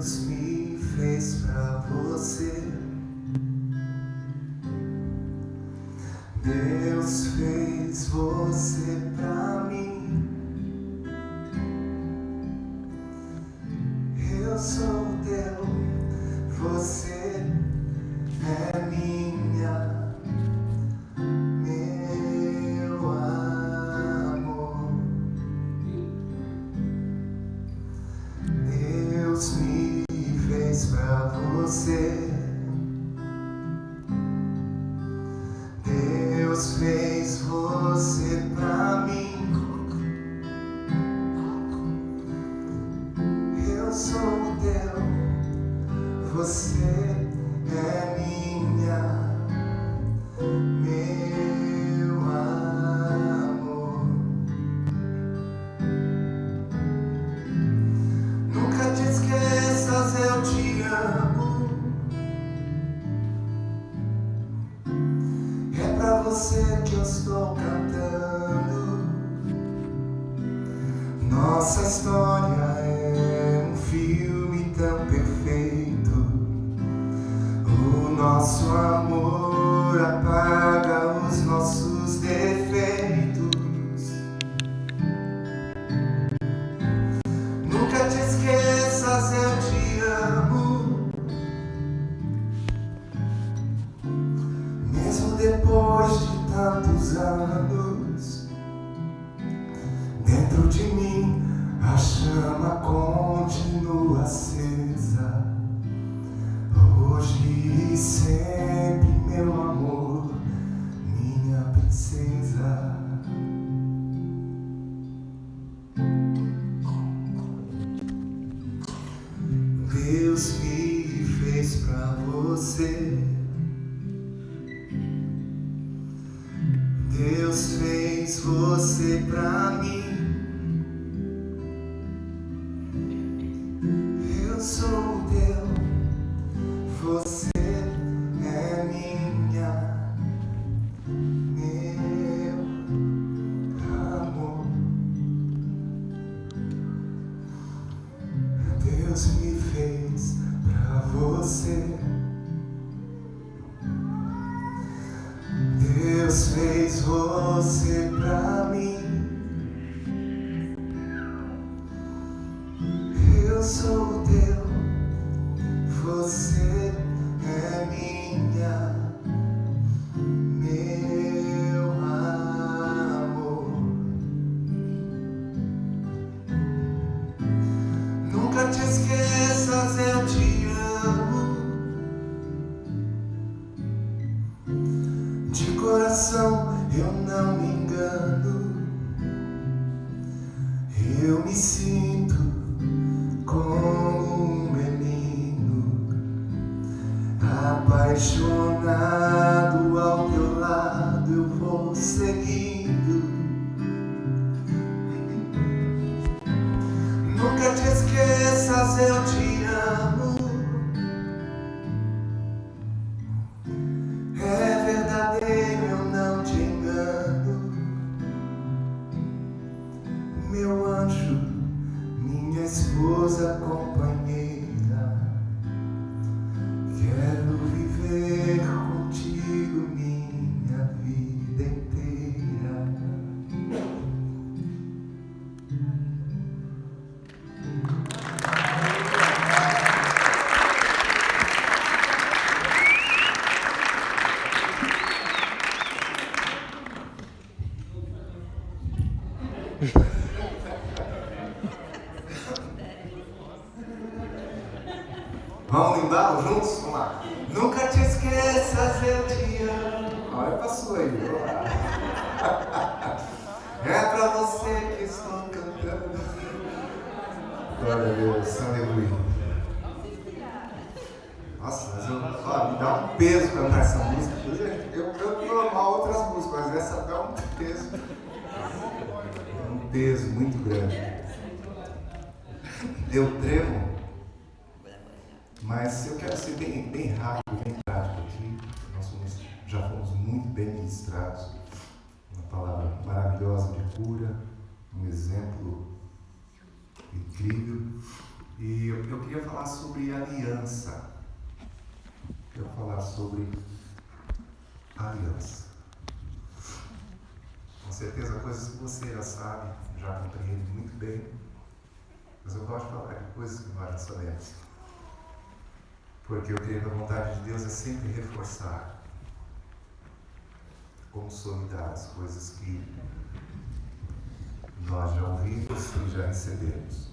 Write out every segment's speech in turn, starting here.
Deus me fez pra você. Deus fez você pra mim. Eu sou teu, você é minha, meu amor. Deus me fez pra você. Deus fez você pra mim. Eu sou teu, você é minha, meu amor. Nunca te esqueças, eu te amo. É pra você que eu estou cantando. Nossa história é um filme tão perfeito. O nosso amor apaga os nossos defeitos. Nunca te esqueças, eu te amo. Mesmo depois de tantos anos, dentro de mim a chama continua acesa. Hoje e sempre, meu amor, minha princesa. Deus me fez pra você. Deus fez você pra mim. Eu sou teu, você é minha, meu amor. Deus me fez pra você. Deus fez você pra mim. Eu sou teu, você é minha, meu amor. Nunca te esqueças, eu te amo. De coração eu não me engano. Eu me sinto como um menino, apaixonado ao teu lado eu vou seguindo. Nunca te esqueças, eu te amo. É verdadeiro, eu não te engano. Meu anjo, minha esposa companheira, quero viver contigo minha vida inteira. Vamos no embalo juntos? Vamos lá. Nunca te esqueças, eu te amo. Olha pra sua aí, viu? É pra você que estou cantando. Glória a Deus, aleluia. Nossa, mas me dá um peso cantar essa música. Eu canto normal outras músicas, mas essa dá um peso. É um peso muito grande. Eu tremo. Mas eu quero ser bem rápido, bem prático aqui. Nós já fomos muito bem ministrados. Uma palavra maravilhosa de cura, um exemplo incrível. E eu queria falar sobre aliança. Eu quero falar sobre aliança. Com certeza, coisas que você já sabe, já compreende muito bem. Mas eu gosto de falar de coisas que nós já sabemos. Porque eu creio que a vontade de Deus é sempre reforçar, consolidar as coisas que nós já ouvimos e já recebemos.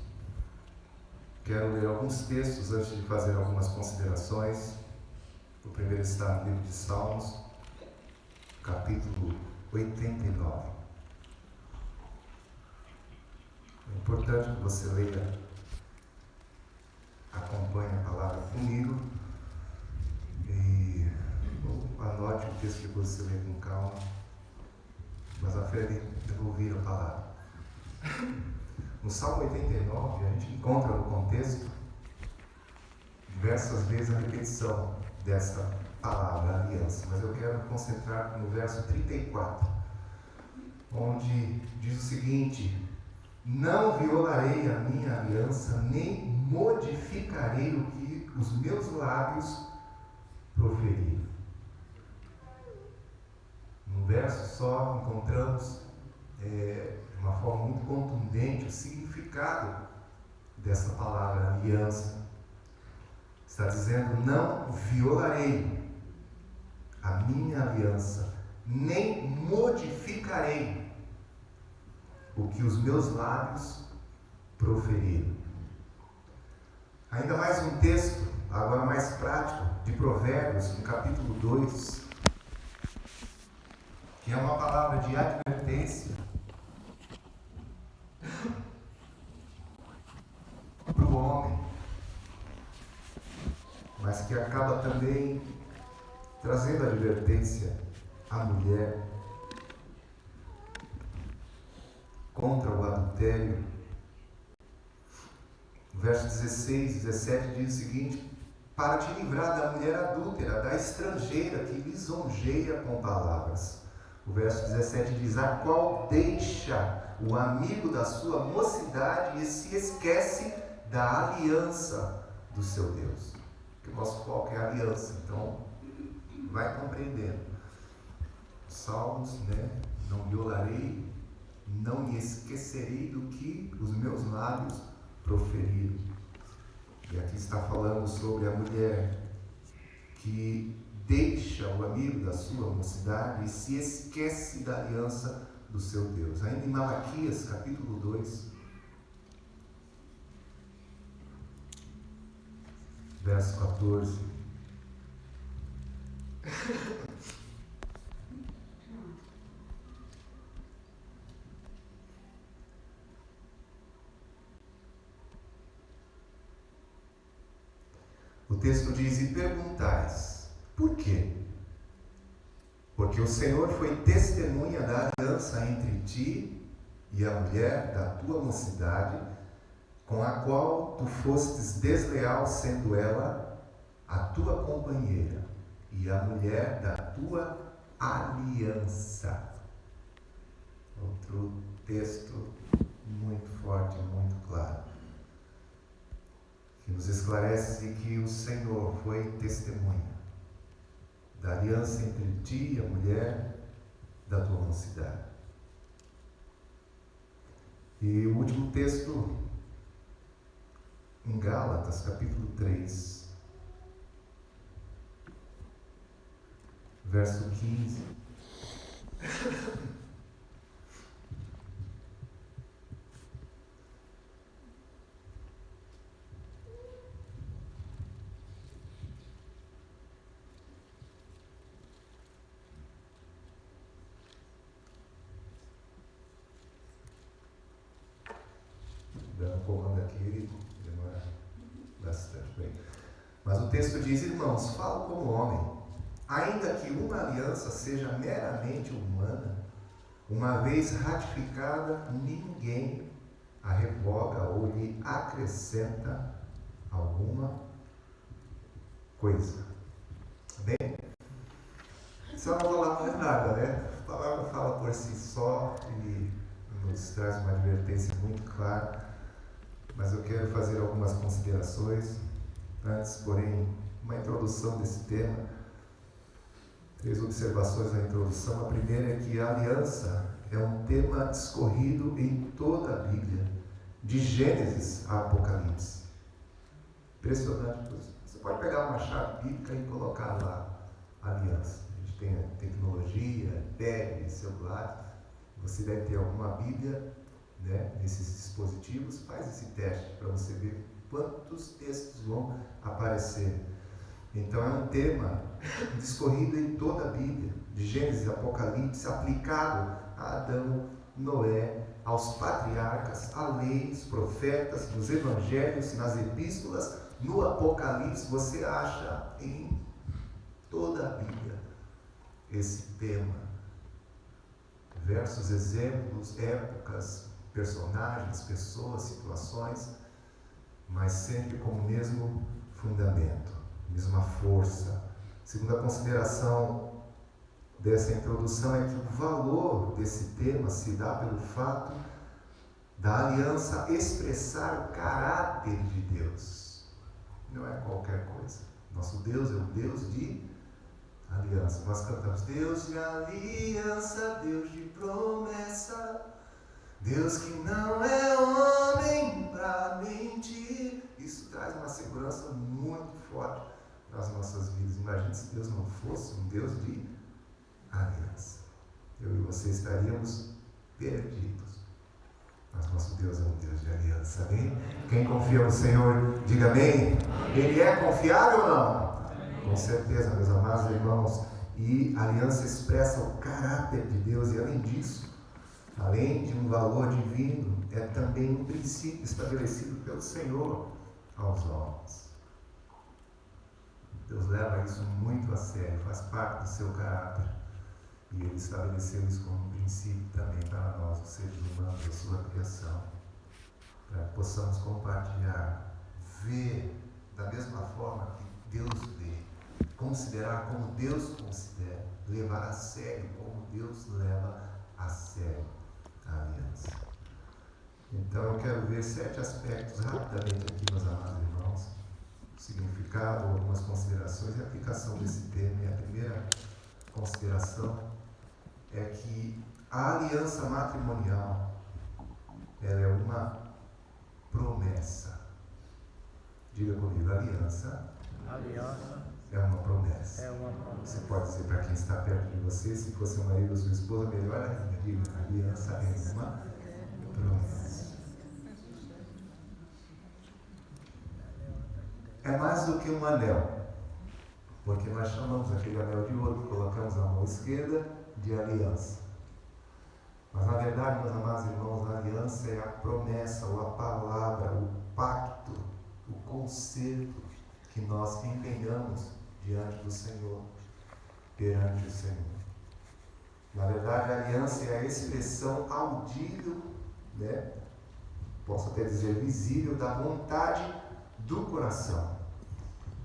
Quero ler alguns textos antes de fazer algumas considerações. O primeiro está no livro de Salmos, capítulo 89. É importante que você leia, acompanhe a palavra comigo e anote o texto que você lê com calma, mas a fé de ouvir a palavra. No Salmo 89, a gente encontra no contexto diversas vezes a repetição desta palavra, aliança, mas eu quero me concentrar no verso 34, onde diz o seguinte: não violarei a minha aliança, nem modificarei o que os meus lábios proferiram. Num verso só encontramos de uma forma muito contundente o significado dessa palavra aliança. Está dizendo: não violarei a minha aliança, nem modificarei o que os meus lábios proferiram. Ainda mais um texto, agora mais prático, de Provérbios, no capítulo 2, que é uma palavra de advertência para o homem, mas que acaba também trazendo advertência à mulher contra o adultério. O verso 16 e 17 diz o seguinte: para te livrar da mulher adúltera, da estrangeira que lisonjeia com palavras. O verso 17 diz: a qual deixa o amigo da sua mocidade e se esquece da aliança do seu Deus. Porque o nosso foco é a aliança, então vai compreendendo. Salmos, não violarei, não me esquecerei do que os meus lábios proferiram. E aqui está falando sobre a mulher que deixa o amigo da sua mocidade e se esquece da aliança do seu Deus. Ainda em Malaquias, capítulo 2, verso 14. O texto diz: e perguntais, por quê? Porque o Senhor foi testemunha da aliança entre ti e a mulher da tua mocidade, com a qual tu fostes desleal, sendo ela a tua companheira e a mulher da tua aliança. Outro texto muito forte, muito claro, que nos esclarece que o Senhor foi testemunha da aliança entre ti e a mulher da tua mocidade. E o último texto, em Gálatas, capítulo 3, verso 15. Dando comando aqui, demora bastante bem. Mas o texto diz: irmãos, falo como homem, ainda que uma aliança seja meramente humana, uma vez ratificada, ninguém a revoga ou lhe acrescenta alguma coisa. Bem, só não vou falar mais nada, A palavra fala por si só e nos traz uma advertência muito clara mas eu quero fazer algumas considerações. Antes, porém, uma introdução desse tema. 3 observações na introdução. A primeira é que a aliança é um tema discorrido em toda a Bíblia, de Gênesis a Apocalipse. Impressionante. Você pode pegar uma chave bíblica e colocar lá aliança. A gente tem a tecnologia, iPad, celular. Você deve ter alguma Bíblia, né, nesses dispositivos. Faz esse teste para você ver quantos textos vão aparecer. Então é um tema discorrido em toda a Bíblia, de Gênesis a Apocalipse, aplicado a Adão, Noé, aos patriarcas, a leis, profetas, nos evangelhos, nas epístolas, no Apocalipse. Você acha em toda a Bíblia esse tema. Diversos exemplos, épocas, personagens, pessoas, situações, mas sempre com o mesmo fundamento, mesma força. Segunda consideração dessa introdução é que o valor desse tema se dá pelo fato da aliança expressar o caráter de Deus. Não é qualquer coisa. Nosso Deus é um Deus de aliança. Nós cantamos: Deus de aliança, Deus de promessa, Deus que não é homem para mentir. Isso traz uma segurança muito forte para as nossas vidas. Imagine se Deus não fosse um Deus de aliança. Eu e você estaríamos perdidos. Mas nosso Deus é um Deus de aliança, amém? Quem confia no Senhor, diga amém. Ele é confiável ou não? Com certeza, meus amados irmãos. E a aliança expressa o caráter de Deus, e além disso, além de um valor divino, é também um princípio estabelecido pelo Senhor aos homens. Deus leva isso muito a sério, faz parte do seu caráter. E Ele estabeleceu isso como um princípio também para nós, os seres humanos, a sua criação. Para que possamos compartilhar, ver da mesma forma que Deus vê, considerar como Deus considera, levar a sério como Deus leva a sério a aliança. Então eu quero ver 7 aspectos rapidamente aqui, meus amados irmãos, o significado, algumas considerações e a aplicação desse tema. E a primeira consideração é que a aliança matrimonial, ela é uma promessa. Diga comigo: aliança é uma promessa. Você pode dizer para quem está perto de você, se fosse o marido ou sua esposa, melhor ainda. Diga: aliança é uma promessa. É mais do que um anel, porque nós chamamos aquele anel de ouro, colocamos na mão esquerda, de aliança. Mas na verdade, meus amados irmãos, a aliança é a promessa, ou a palavra, o pacto, o concerto que nós empenhamos diante do Senhor, perante o Senhor. Na verdade, a aliança é a expressão audível, né? Posso até dizer visível, da vontade do coração.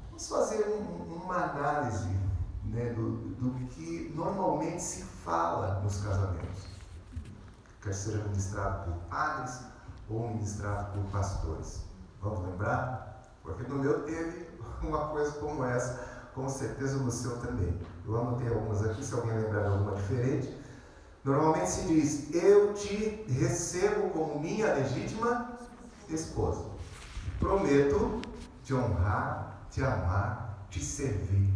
Vamos fazer uma análise, né, do que normalmente se fala nos casamentos, quer seja ministrado por padres ou ministrado por pastores. Vamos lembrar? Porque no meu teve uma coisa como essa, com certeza no seu também. Eu anotei algumas aqui, se alguém lembrar de alguma diferente. Normalmente se diz: eu te recebo como minha legítima esposa. Prometo te honrar, te amar, te servir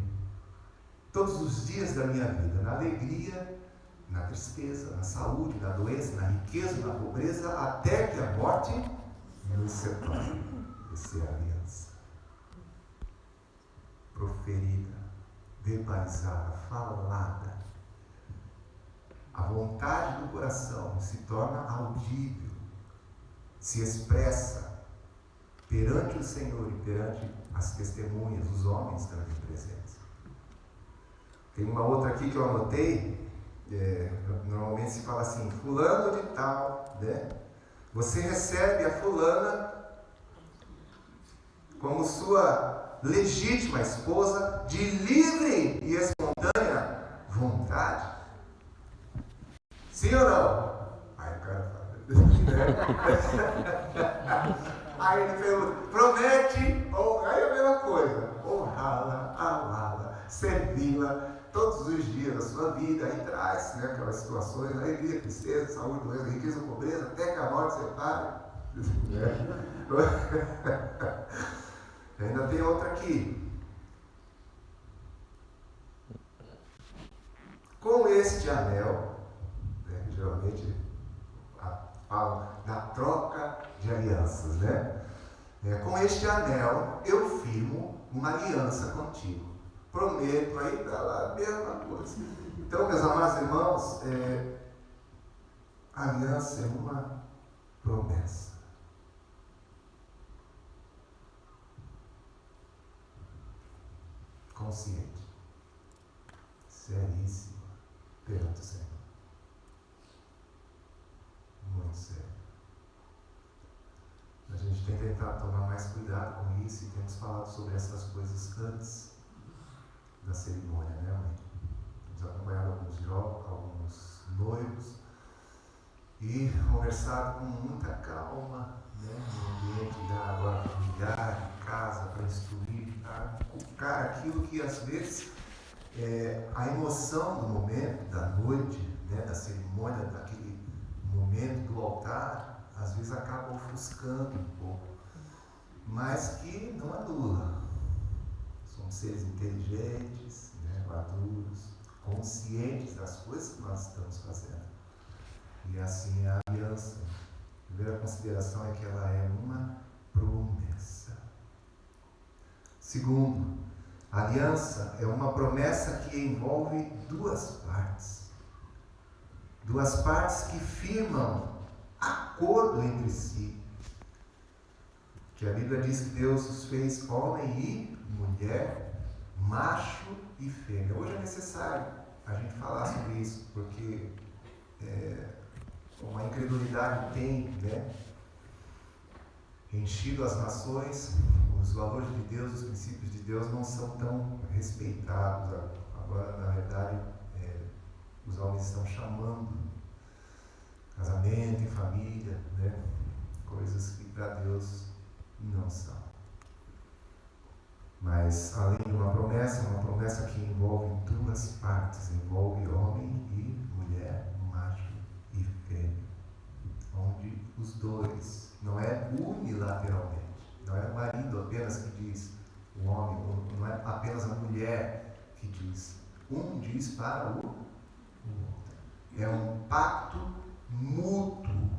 todos os dias da minha vida, na alegria, na tristeza, na saúde, na doença, na riqueza, na pobreza, até que a morte nos separe. Essa é a aliança. Proferida, verbalizada, falada. A vontade do coração se torna audível, se expressa perante o Senhor e perante as testemunhas, os homens também presentes. Tem uma outra aqui que eu anotei, normalmente se fala assim: fulano de tal, né? Você recebe a fulana como sua legítima esposa de livre e espontânea vontade. Sim ou não? Aí o cara fala. Aí ele pergunta, promete, ou aí é a mesma coisa, honrá-la, amá-la, servi-la todos os dias da sua vida, aí traz, né, aquelas situações, alegria, tristeza, saúde, doença, riqueza, pobreza, até que a morte separe. Ainda tem outra aqui. Com este anel, né, que geralmente falam da troca de alianças, né? Com este anel eu firmo uma aliança contigo. Prometo, aí está lá a mesma coisa. Então, meus amados irmãos, a aliança é uma promessa. Consciente, seríssima perante o Senhor. Muito sério. A gente tem tentado tomar mais cuidado com isso e temos falado sobre essas coisas antes da cerimônia, né, mãe? Temos acompanhado alguns noivos e conversado com muita calma, né, no ambiente da agora familiar, em casa, para instruir, para inculcar aquilo que às vezes a emoção do momento, da noite, né, da cerimônia, daquele momento do altar, às vezes acaba ofuscando um pouco, mas que não anula. Somos seres inteligentes, né, maduros, conscientes das coisas que nós estamos fazendo. E assim é a aliança. A primeira consideração é que ela é uma promessa. Segundo, a aliança é uma promessa que envolve duas partes. Duas partes que firmam acordo entre si. Que a Bíblia diz que Deus os fez homem e mulher, macho e fêmea. Hoje é necessário a gente falar sobre isso, porque uma incredulidade tem, né, enchido as nações. Os valores de Deus, os princípios de Deus não são tão respeitados. Agora, na verdade, os homens estão chamando casamento e família, né, coisas que para Deus não são. Mas, além de uma promessa que envolve duas partes, envolve homem e mulher, macho e fêmea, onde os dois, não é unilateralmente, não é o marido apenas que diz, o homem, não é apenas a mulher que diz, um diz para o outro. É um pacto mútuo,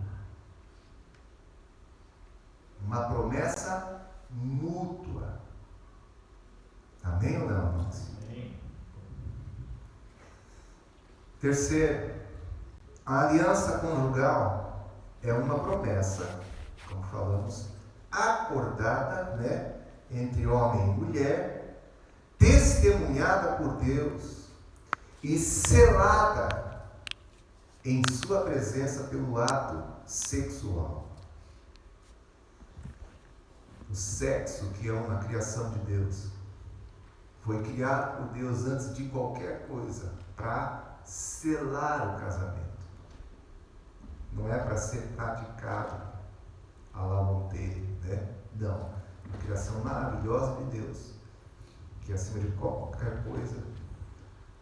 uma promessa mútua. Amém ou não, irmãos? Amém. Terceiro, a aliança conjugal é uma promessa, como falamos, acordada, né, entre homem e mulher, testemunhada por Deus e selada em sua presença pelo ato sexual. O sexo, que é uma criação de Deus, foi criado por Deus antes de qualquer coisa, para selar o casamento. Não é para ser praticado à la Monteiro, né? Não. Uma criação maravilhosa de Deus, que acima de qualquer coisa,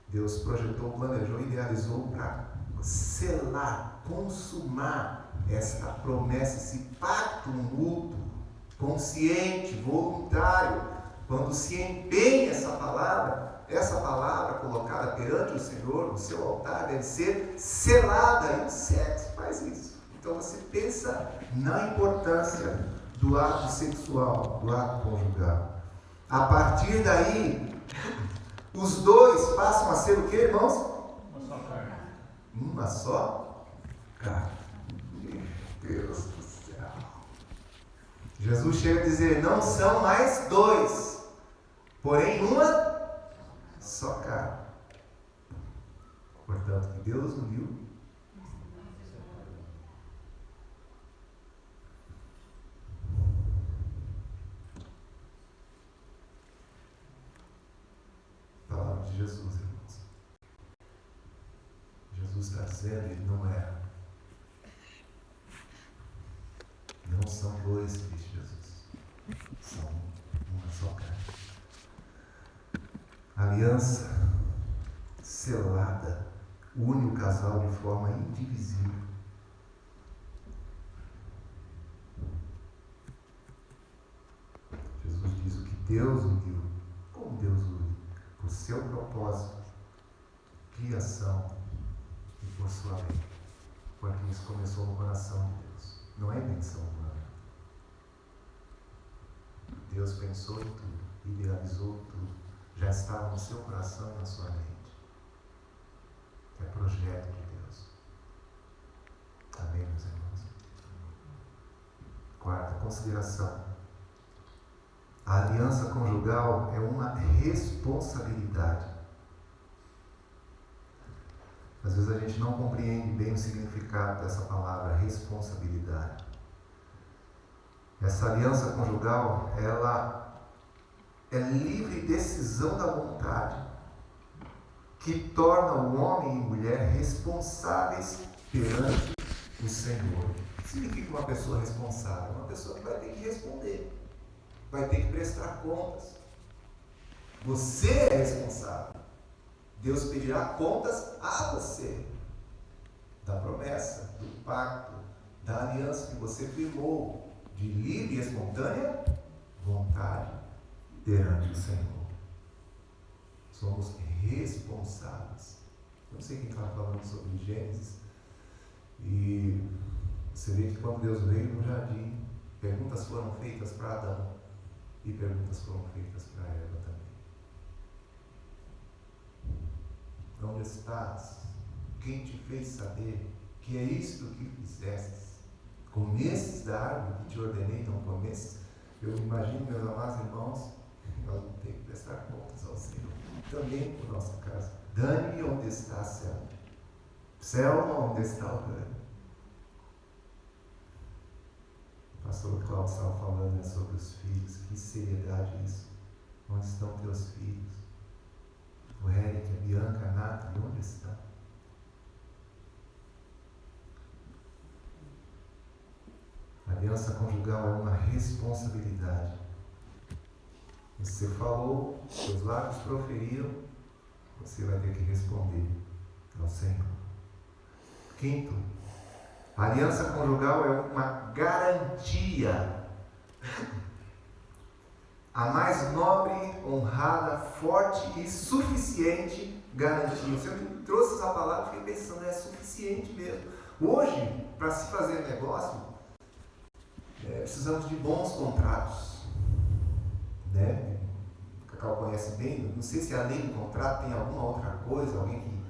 Deus projetou, planejou e idealizou para selar, consumar esta promessa, esse pacto mútuo, consciente, voluntário. Quando se empenha essa palavra colocada perante o Senhor, no seu altar, deve ser selada, e o sexo faz isso. Então você pensa na importância do ato sexual, do ato conjugal. A partir daí, os dois passam a ser o que, irmãos? Uma só carne. Uma só carne. Meu Deus do céu. Jesus chega a dizer, não são mais dois, porém uma só carne. Portanto, que Deus uniu. Palavra de Jesus, irmãos. Jesus está dizendo, ele não erra. Não são dois, diz Jesus. aliança selada une o casal de forma indivisível. Jesus diz: o que Deus uniu, como Deus une? Por seu propósito, criação e por sua lei. Porque isso começou no coração de Deus, não é invenção humana. Deus pensou em tudo, idealizou tudo, já estava no seu coração e na sua mente. É projeto de Deus. Amém, meus irmãos? Quarta consideração. A aliança conjugal é uma responsabilidade. Às vezes a gente não compreende bem o significado dessa palavra, responsabilidade. Essa aliança conjugal, ela é livre decisão da vontade, que torna o homem e mulher responsáveis perante o Senhor. O que significa uma pessoa responsável? Uma pessoa que vai ter que responder, vai ter que prestar contas. Você é responsável. Deus pedirá contas a você da promessa, do pacto, da aliança que você firmou de livre e espontânea vontade perante o Senhor. Somos responsáveis. Eu não sei quem estava falando sobre Gênesis, e você vê que quando Deus veio no jardim, perguntas foram feitas para Adão e perguntas foram feitas para Eva também. Onde estás? Quem te fez saber que é isto que fizestes? Comestes da árvore que te ordenei, não comestes? Eu imagino, meus amados irmãos, nós vamos ter que prestar contas ao Senhor. Também por nossa casa. Dani, onde está Selma? Selma, onde está o Dani? O pastor Cláudio estava falando sobre os filhos. Que seriedade isso. Onde estão teus filhos? O Eric, a Bianca, a Nathalie, onde estão? A aliança conjugal é uma responsabilidade. Você falou, seus lábios proferiram, você vai ter que responder ao Senhor. Quinto, a aliança conjugal é uma garantia. A mais nobre, honrada, forte e suficiente garantia. Você me trouxe essa palavra e fiquei pensando, é suficiente mesmo. Hoje, para se fazer negócio, precisamos de bons contratos. Né? O Cacau conhece bem, não sei se além do contrato tem alguma outra coisa, alguém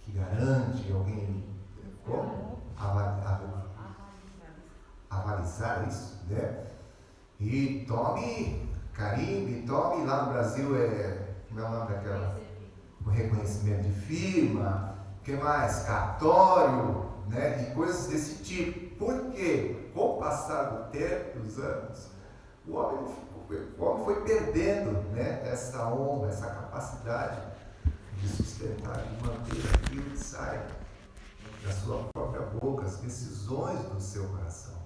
que garante, alguém como? Avalizar isso, né? E tome carimbo, tome lá no Brasil como é o nome daquela? O reconhecimento de firma, o que mais? Cartório, né? E coisas desse tipo. Por quê? Com o passar do tempo, dos anos, o homem foi perdendo, né, essa honra, essa capacidade de sustentar, de manter aquilo que sai da sua própria boca, as decisões do seu coração.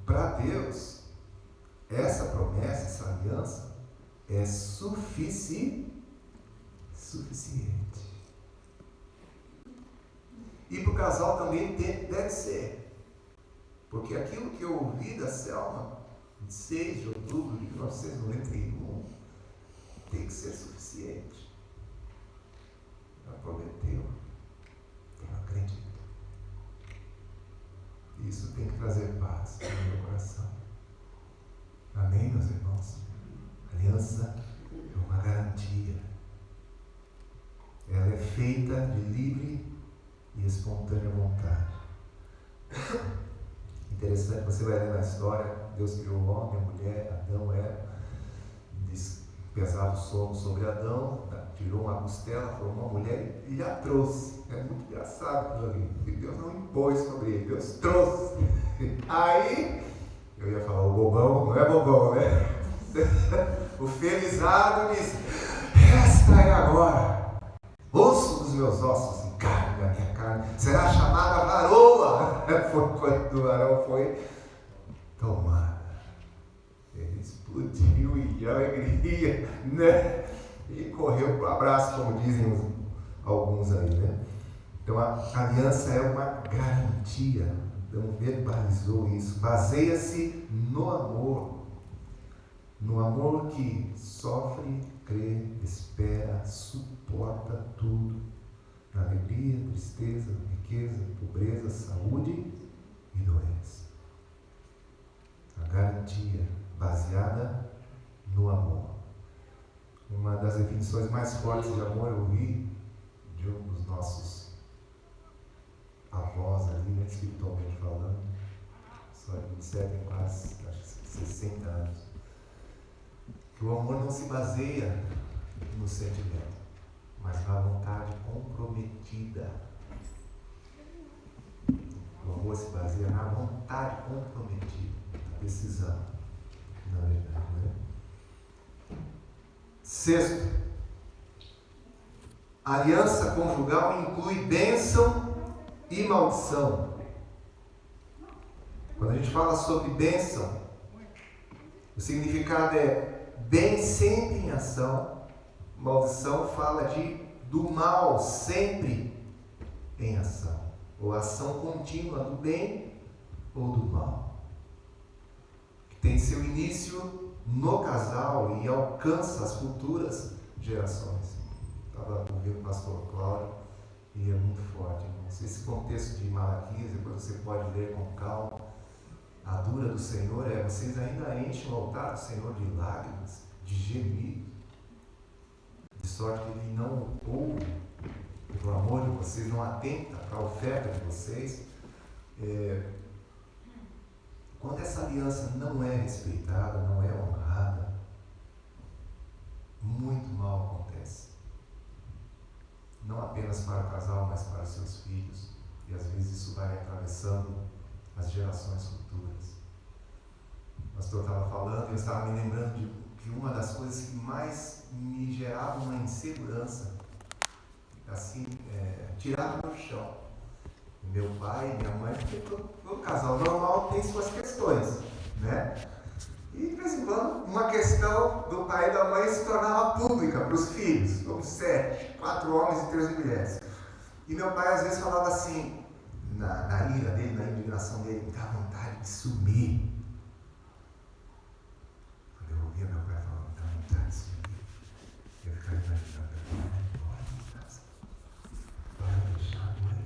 Para Deus, essa promessa, essa aliança é suficiente. E para o casal também deve ser. Porque aquilo que eu ouvi da Selma, de 6 de outubro de 1991, tem que ser suficiente. Ela prometeu. Eu acredito. Isso tem que trazer paz no meu coração. Amém, meus irmãos? A aliança é uma garantia. Ela é feita de livre e espontânea vontade. Interessante, você vai ler na história, Deus criou o homem, a mulher, Adão, Eva, pesado o sono sobre Adão, tirou uma costela, formou uma mulher e já trouxe. É muito engraçado aquilo ali, porque Deus não impôs sobre ele, Deus trouxe. Aí, eu ia falar, o bobão, não é bobão, né? O felizardo disse, esta é agora, osso dos meus ossos e carne da minha carne, será chamada varoa. Foi quando Arão foi tomada. Ele explodiu e de alegria, né? E correu para o abraço, como dizem alguns aí, né? Então a aliança é uma garantia. Então verbalizou isso. Baseia-se no amor. No amor que sofre, crê, espera, suporta tudo. Na alegria, tristeza, riqueza, pobreza, saúde e doença. A garantia baseada no amor. Uma das definições mais fortes de amor eu ouvi de um dos nossos avós ali, né, espiritualmente falando, só de 27, quase, acho que 60 anos. Que o amor não se baseia no sentimento, mas na vontade comprometida. O amor se baseia na vontade comprometida, na decisão, na verdade, né? Sexto, a aliança conjugal inclui bênção e maldição. Quando a gente fala sobre bênção, o significado é bem sempre em ação. Maldição fala do mal sempre em ação, ou ação contínua do bem ou do mal, que tem seu início no casal e alcança as futuras gerações. Estava ouvindo o pastor Cláudio e é muito forte, irmãos. Esse contexto de Malaquias, depois você pode ler com calma. A dura do Senhor é: vocês ainda enchem o altar do Senhor de lágrimas, de gemidos, de sorte que Ele não ouve o amor de vocês, não atenta para a oferta de vocês. Quando essa aliança não é respeitada, não é honrada, muito mal acontece. Não apenas para o casal, mas para os seus filhos. E às vezes isso vai atravessando as gerações futuras. O pastor estava falando e eu estava me lembrando de que uma das coisas que mais me gerava uma insegurança, assim, tirava do chão. Meu pai, minha mãe, porque todo casal normal tem suas questões, né? E de vez em quando, uma questão do pai e da mãe se tornava pública para os filhos. Somos 7, 4 homens e 3 mulheres. E meu pai às vezes falava assim, na ira dele, na indignação dele: me dá vontade de sumir. Quando eu ouvia meu pai falando: me dá vontade de sumir, eu ficava imaginando: bora em casa, bora deixar a mãe.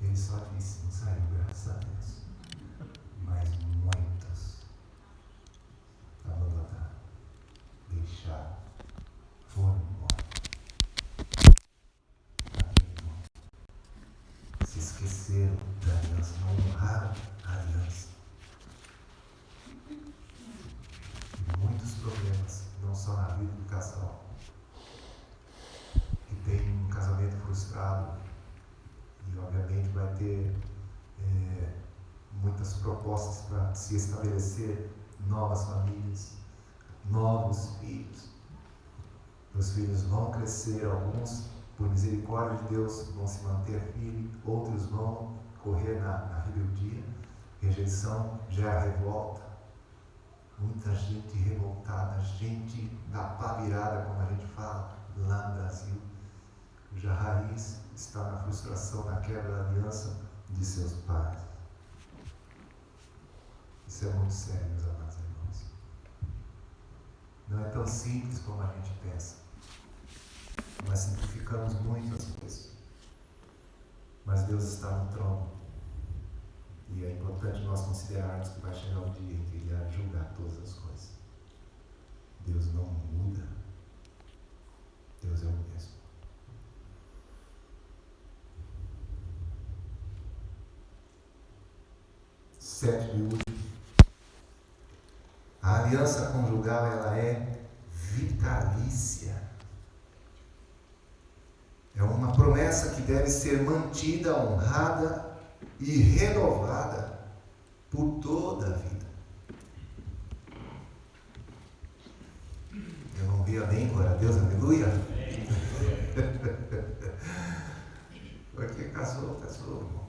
Ele só disse: não saiu, graças a Deus. Mas muitos abandonaram, deixaram, foram embora. Se esqueceram da aliança, não honraram a aliança. E muitos problemas, não só na vida do casal, que tem um casamento frustrado. E obviamente vai ter muitas propostas para se estabelecer novas famílias, novos filhos. Os filhos vão crescer, alguns, por misericórdia de Deus, vão se manter firmes, outros vão correr na rebeldia. Rejeição gera revolta. Muita gente revoltada, gente da pá virada, como a gente fala lá no Brasil, cuja raiz está na frustração, na quebra da aliança de seus pais. Isso é muito sério, meus amados irmãos. Não é tão simples como a gente pensa. Nós simplificamos muito as coisas. Mas Deus está no trono. E é importante nós considerarmos que vai chegar um dia em que Ele irá julgar todas as coisas. Deus não muda. Deus é o mesmo. Sétimo e último, a aliança conjugal ela é vitalícia. É uma promessa que deve ser mantida, honrada e renovada por toda a vida. Eu não vi amém, glória a Deus, aleluia. Porque casou, irmão.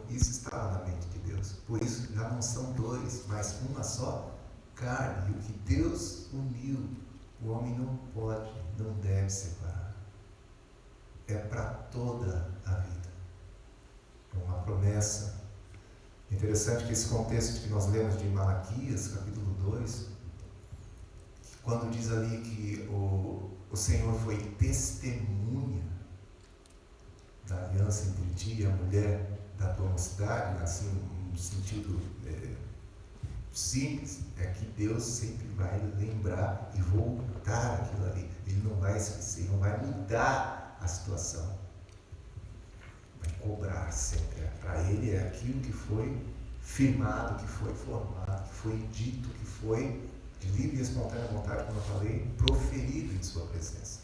Isso estava na mente de Deus. Por isso já não são dois, mas uma só carne. E o que Deus uniu, o homem não pode, não deve separar. É para toda a vida. É uma promessa. É interessante que esse contexto que nós lemos de Malaquias, capítulo 2, quando diz ali que o Senhor foi testemunha da aliança entre ti e a mulher da tua mocidade, assim, no sentido simples, é que Deus sempre vai lembrar e voltar aquilo ali. Ele não vai esquecer, não vai mudar a situação. Vai cobrar sempre. Para Ele é aquilo que foi firmado, que foi formado, que foi dito, que foi de livre e espontânea vontade, como eu falei, proferido em sua presença.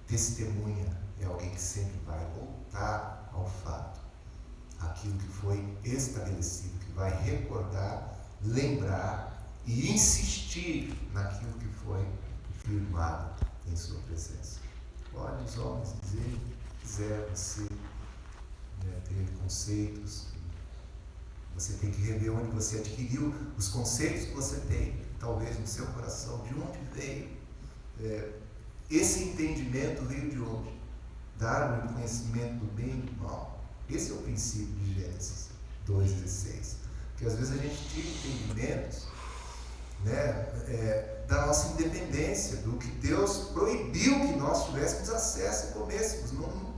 Testemunha é alguém que sempre vai voltar ao fato, aquilo que foi estabelecido, que vai recordar, lembrar e insistir naquilo que foi firmado em sua presença. Pode os homens dizer, quiser você ter conceitos, você tem que rever onde você adquiriu os conceitos que você tem, talvez no seu coração, de onde veio. Esse entendimento veio de onde? Da árvore do conhecimento do bem e do mal. Esse é o princípio de Gênesis 2,16. Porque às vezes a gente tira entendimentos, da nossa independência, do que Deus proibiu que nós tivéssemos acesso e comêssemos. Não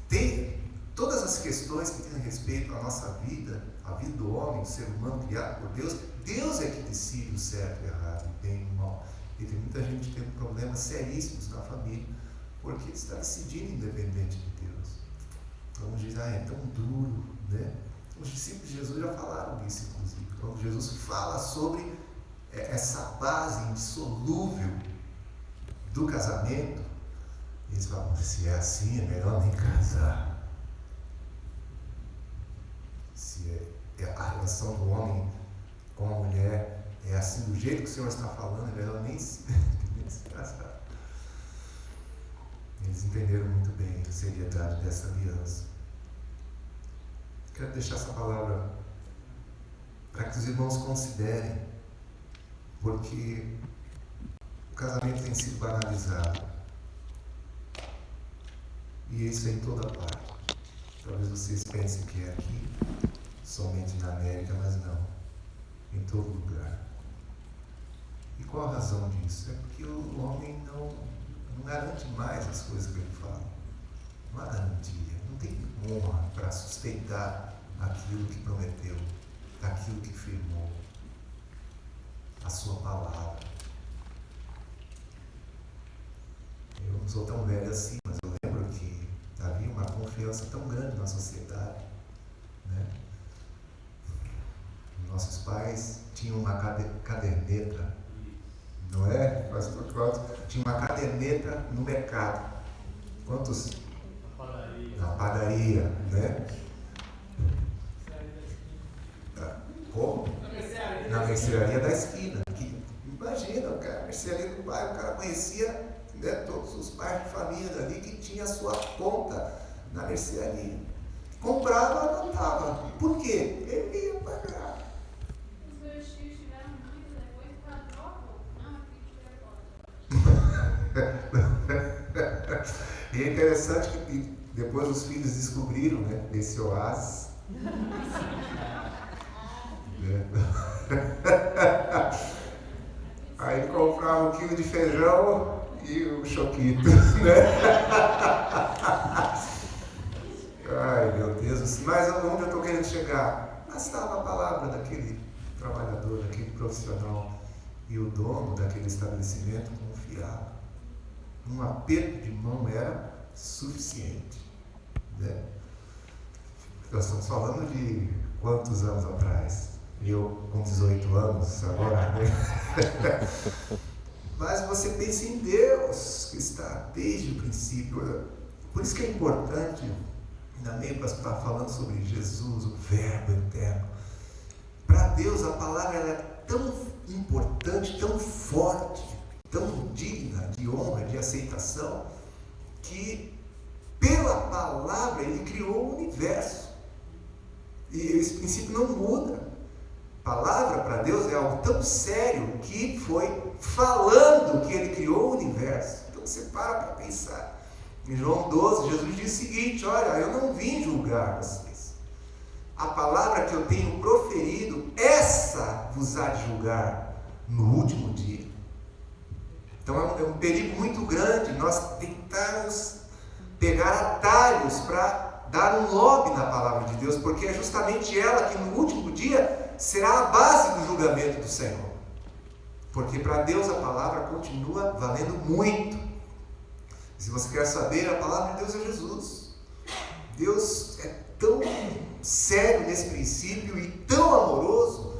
tem todas as questões que dizem respeito à nossa vida, a vida do homem, do ser humano criado por Deus. Deus é que decide o certo e o errado, o bem e o mal. E tem muita gente que tem problemas seríssimos na família, porque está decidindo independente de Deus. Então diz, é tão duro, né? Os discípulos de Jesus já falaram isso, inclusive. Quando Jesus fala sobre essa base indissolúvel do casamento, eles falam, se é assim, é melhor nem casar. Se a relação do homem com a mulher é assim, do jeito que o Senhor está falando, é melhor nem se casar. Eles entenderam muito bem a seriedade dessa aliança. Quero deixar essa palavra para que os irmãos considerem, porque o casamento tem sido banalizado. E isso é em toda parte. Talvez vocês pensem que é aqui, somente na América, mas não. Em todo lugar. E qual a razão disso? É porque o homem não garante mais as coisas que ele fala. Não há garantia. Não tem honra para sustentar aquilo que prometeu, aquilo que firmou, a sua palavra. Eu não sou tão velho assim, mas eu lembro que havia uma confiança tão grande na sociedade, né? Nossos pais tinham uma caderneta, não é? Pastor Cláudio tinha uma caderneta no mercado. Quantos? Na padaria, né? Como? Na mercearia da esquina. Imagina, cara, a mercearia do bairro, o cara conhecia, né, todos os pais de família ali que tinha a sua conta na mercearia. Comprava, anotava. Por quê? Ele ia pagar. Os meus tios tiveram dúvida depois para troca. Não, filho, E é interessante que depois os filhos descobriram, né, esse oásis. Aí comprava 1 quilo de feijão e um choquito, né? Ai, meu Deus. Mas onde eu estou querendo chegar? Bastava a palavra daquele trabalhador, daquele profissional, e o dono daquele estabelecimento confiava. Um aperto de mão era suficiente, né? Nós estamos falando de quantos anos atrás? Eu com 18 anos agora, né? Mas você pensa em Deus, que está desde o princípio. Por isso que é importante, também para estar falando sobre Jesus, o Verbo eterno. Para Deus a palavra ela é tão importante, tão forte, tão digna de honra, de aceitação, que pelo pela palavra ele criou o universo. E esse princípio não muda. Palavra para Deus é algo tão sério que foi falando que ele criou o universo. Então você para pensar. Em João 12, Jesus diz o seguinte: olha, eu não vim julgar vocês. A palavra que eu tenho proferido, essa vos há de julgar no último dia. Então é um perigo muito grande nós tentarmos pegar atalhos para dar um lobby na palavra de Deus, porque é justamente ela que no último dia será a base do julgamento do Senhor. Porque para Deus a palavra continua valendo muito. Se você quer saber, a palavra de Deus é Jesus. Deus é tão sério nesse princípio e tão amoroso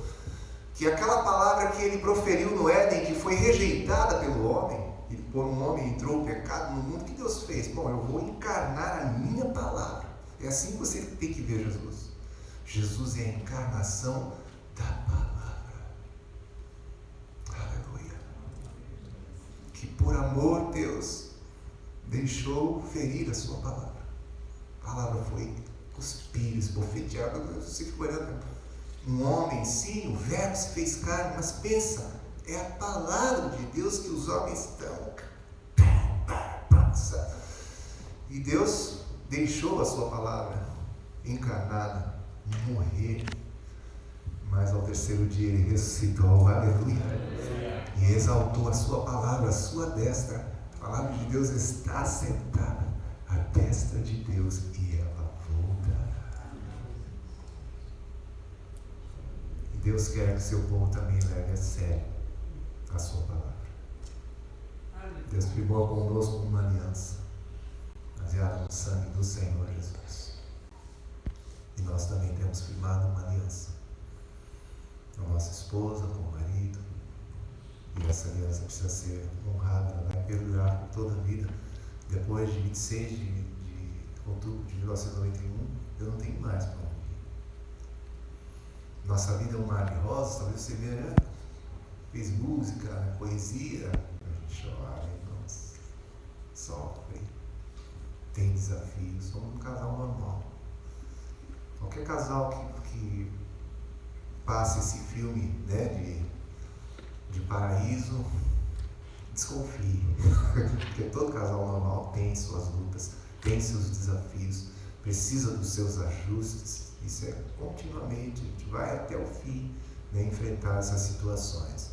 que aquela palavra que ele proferiu no Éden, que foi rejeitada pelo homem, e por um homem entrou o pecado no mundo, o que Deus fez? Bom, eu vou encarnar a minha palavra. É assim que você tem que ver Jesus. Jesus é a encarnação da palavra. Aleluia. Que por amor Deus deixou ferir a sua palavra. A palavra foi cuspida, esbofeteada. Você fica olhando. Um homem, sim, o verbo se fez carne, mas pensa, é a palavra de Deus que os homens estão. E Deus deixou a sua palavra encarnada morrer, mas ao terceiro dia ele ressuscitou, aleluia, e exaltou a sua palavra, a sua destra. A palavra de Deus está sentada à destra de Deus e ela voltará. Deus quer que o seu povo também leve a sério a sua palavra. Deus firmou conosco uma aliança, baseada no sangue do Senhor Jesus. E nós também temos firmado uma aliança com a nossa esposa, com o marido. E essa aliança precisa ser honrada, ela vai perdurar por toda a vida. Depois de 26 de outubro de 1991, eu não tenho mais para onde. Nossa vida é um mar de rosas, talvez você veja, né? Fez música, poesia, a gente chora, irmãos, sofre, tem desafios, somos um casal normal. Qualquer casal que passe esse filme, né, de paraíso, desconfie, porque todo casal normal tem suas lutas, tem seus desafios, precisa dos seus ajustes. Isso é continuamente, a gente vai até o fim, né, enfrentar essas situações.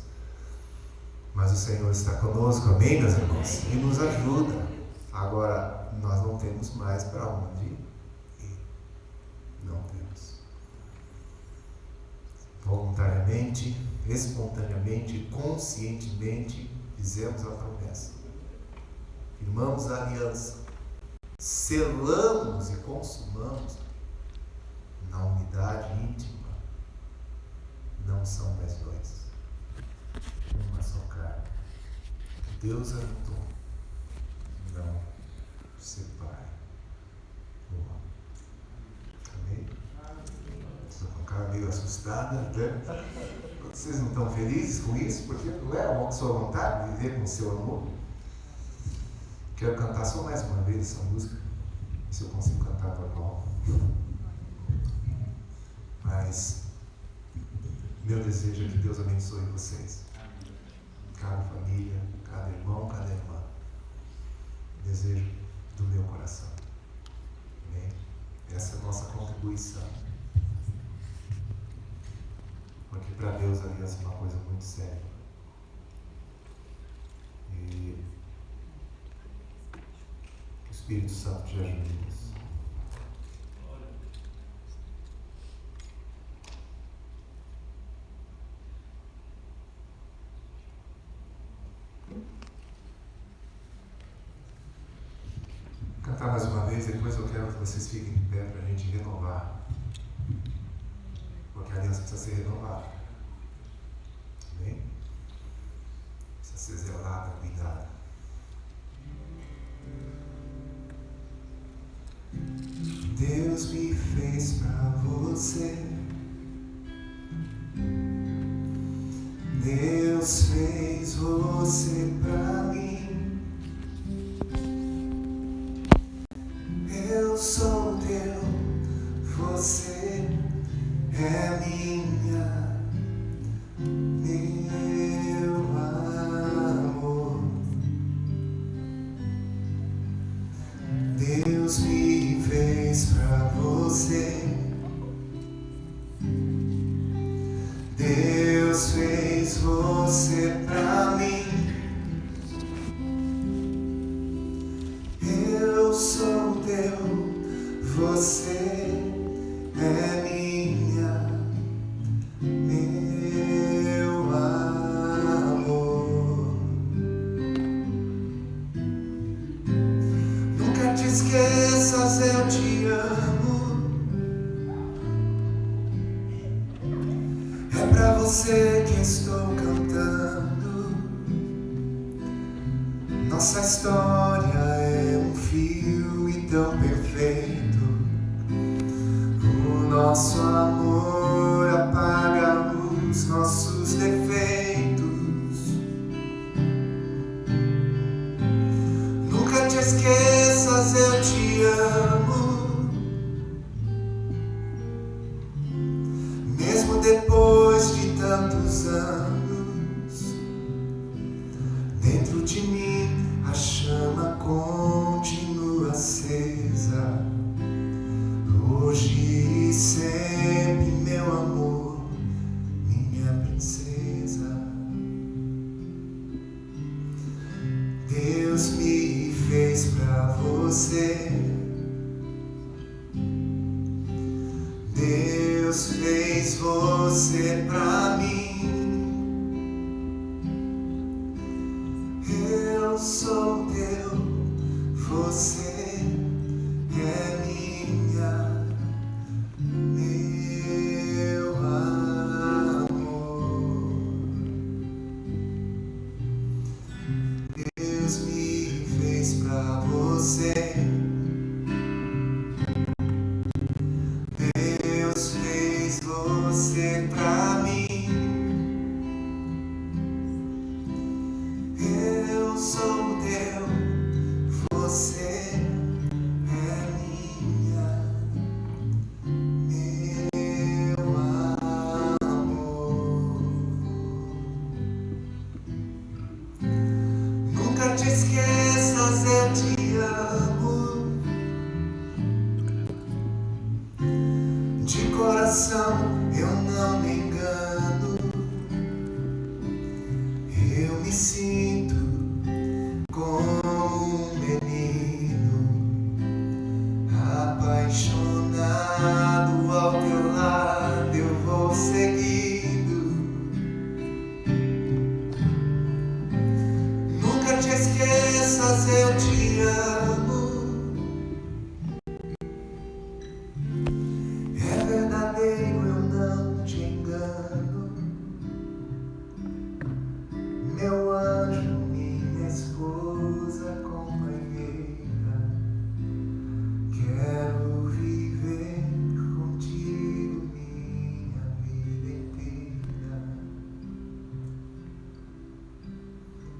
Mas o Senhor está conosco, amém, meus irmãos? E nos ajuda. Agora, nós não temos mais para onde ir. Não temos. Voluntariamente, espontaneamente, conscientemente, fizemos a promessa. Firmamos a aliança. Selamos e consumamos na unidade íntima. Não são mais dois, uma só carne. Deus ajuntou, não separe o homem. Amém? Estou com a cara meio assustada, né? Vocês não estão felizes com isso? Porque não é a sua vontade de viver com o seu amor? Quero cantar só mais uma vez essa música, se eu consigo cantar normal. Mas meu desejo é que Deus abençoe vocês, cada família, cada irmão, cada irmã. Desejo do meu coração. Amém? Essa é a nossa contribuição. Porque para Deus a aliança é uma coisa muito séria. E o Espírito Santo te ajude nisso. Cantar mais uma vez, depois eu quero que vocês fiquem de pé para a gente renovar. Porque a aliança precisa ser renovada. Amém? Precisa ser zelada, cuidada. Deus me fez para você. Deus fez você para mim. sou teu, você é minha, meu amor. Deus me fez pra você. Deus fez você pra mim. Eu sou teu, você é minha, meu amor. Nunca te esqueças, eu te amo. É pra você que estou cantando. Nossa história é um filme tão perfeito. O nosso amor apaga a luz, nossos defeitos. Nunca te esqueças, eu te amo. Mesmo depois de tantos anos, dentro de mim a chama continua acesa. Hoje e sempre, meu amor, minha princesa. Deus me fez pra você. Deus fez você pra mim. Eu sou teu, você é minha, meu amor. Deus me fez pra você. Deus fez você pra mim. Eu sou teu, você é minha, meu amor. Nunca te esqueças, eu te amo. De coração eu não me engano. Eu me sinto como um menino, apaixonado ao teu lado, eu vou seguindo. Nunca te esqueças, eu te amo. É verdadeiro, eu não te engano. Meu anjo, minha esposa, companheira, quero viver contigo minha vida inteira.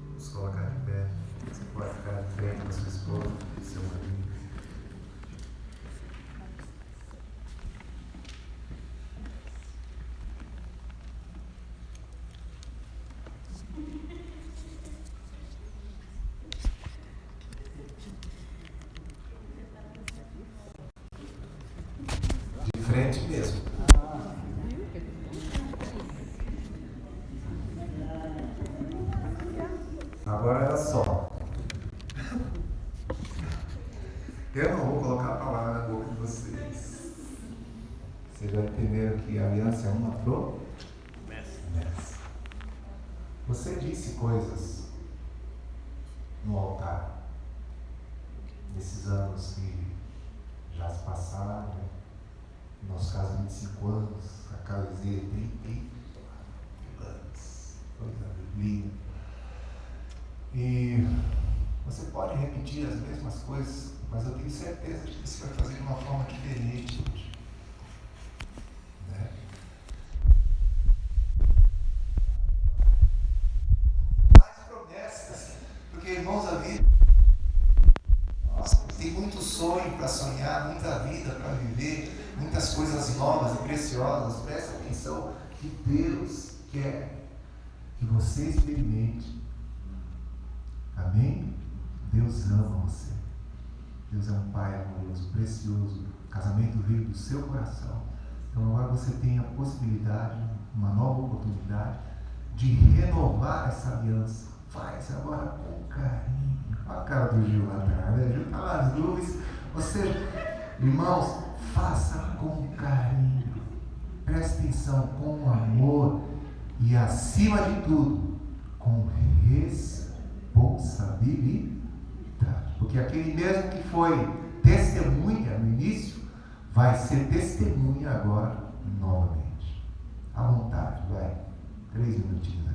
Vamos colocar de pé. Você pode ficar de frente da sua esposa, do seu marido. De frente mesmo. Agora era só. Eu não vou colocar a palavra na boca de vocês. Vocês já entenderam que a aliança é uma promessa. Você disse coisas no altar nesses anos que já se passaram, né? No nosso caso, 25 anos, a Causeia 30 anos, coisa linda. E você pode repetir as mesmas coisas, mas eu tenho certeza de que você vai fazer de uma forma diferente hoje. Né? Mais promessas, porque, irmãos, a vida, nossa, tem muitos sonhos. sonho para sonhar, muita vida para viver, muitas coisas novas e preciosas. Preste atenção que Deus quer que você experimente. Amém? Deus ama você. Deus é um Pai amoroso, precioso. O casamento veio do seu coração. Então agora você tem a possibilidade, uma nova oportunidade de renovar essa aliança. Faz agora com carinho. Olha a cara do Gil lá atrás, né? Gil está lá nas nuvens. Você, irmãos, faça com carinho. Preste atenção, com amor e, acima de tudo, com responsabilidade. Porque aquele mesmo que foi testemunha no início, vai ser testemunha agora novamente. À vontade, vai. 3 minutinhos aí.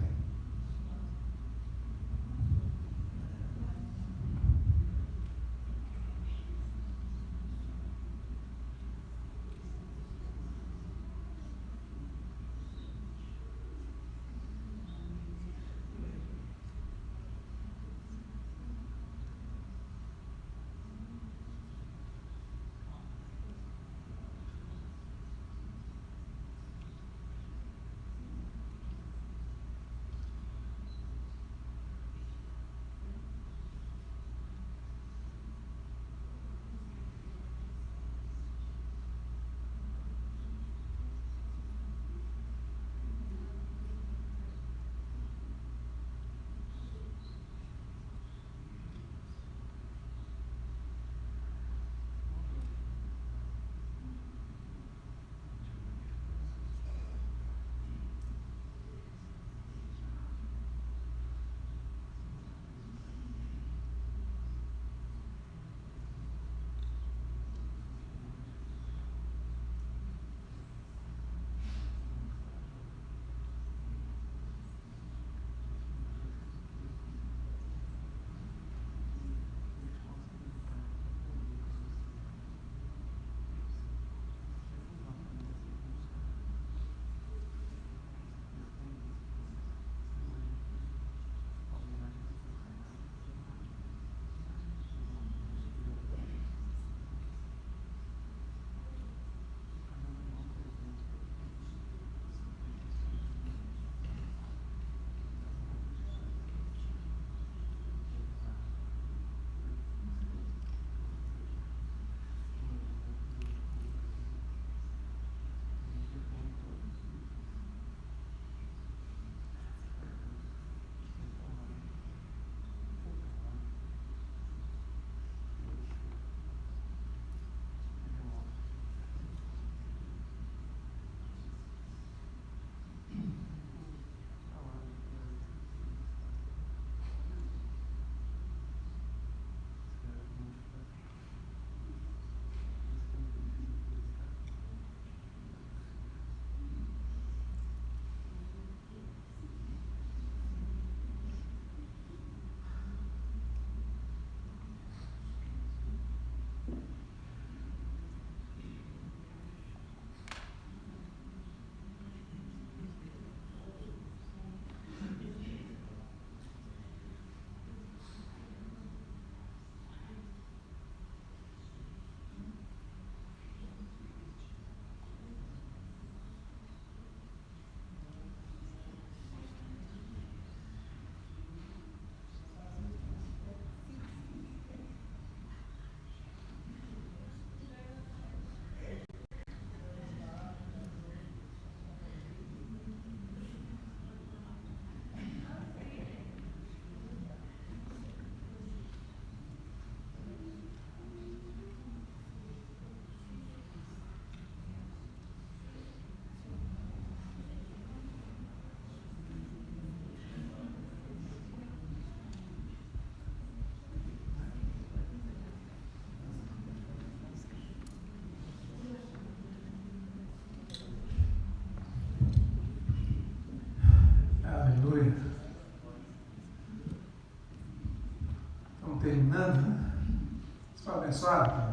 Terminando, né? Você foi abençoado?